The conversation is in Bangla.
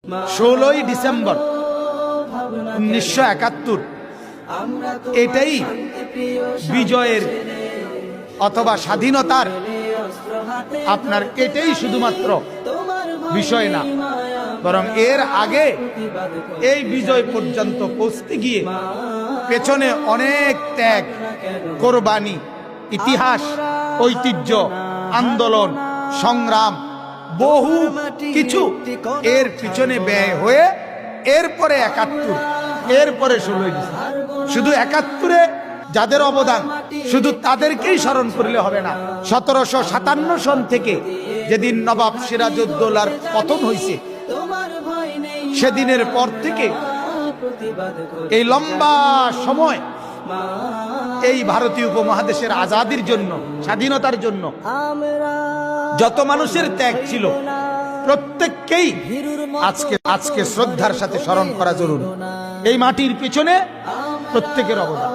16ই ডিসেম্বর 1971 এটাই বিজয়ের অথবা স্বাধীনতার আপনার এটাই শুধুমাত্র বিষয় না, বরং এর আগে এই বিজয় পর্যন্ত পৌঁছতে গিয়ে পেছনে অনেক ত্যাগ, কোরবানি, ইতিহাস, ঐতিহ্য, আন্দোলন, সংগ্রাম, বহু কিছু এর পিছনে ব্যয় হয়ে এরপরে 71, এরপরে 16ই ডিসেম্বর। শুধু 71-এ যাদের অবদান শুধু তাদেরকেই স্মরণ করলে হবে না। 1757 সন থেকে যেদিন নবাব সিরাজউদ্দৌলার পতন হয়েছে, সেদিনের পর থেকে এই লম্বা সময় এই ভারতীয় উপমহাদেশের আজাদির জন্য, স্বাধীনতার জন্য যত মানুষের ত্যাগ ছিল প্রত্যেককেই আজকে শ্রদ্ধার সাথে স্মরণ করা জরুরি। এই মাটির পিছনে প্রত্যেকের অবদান।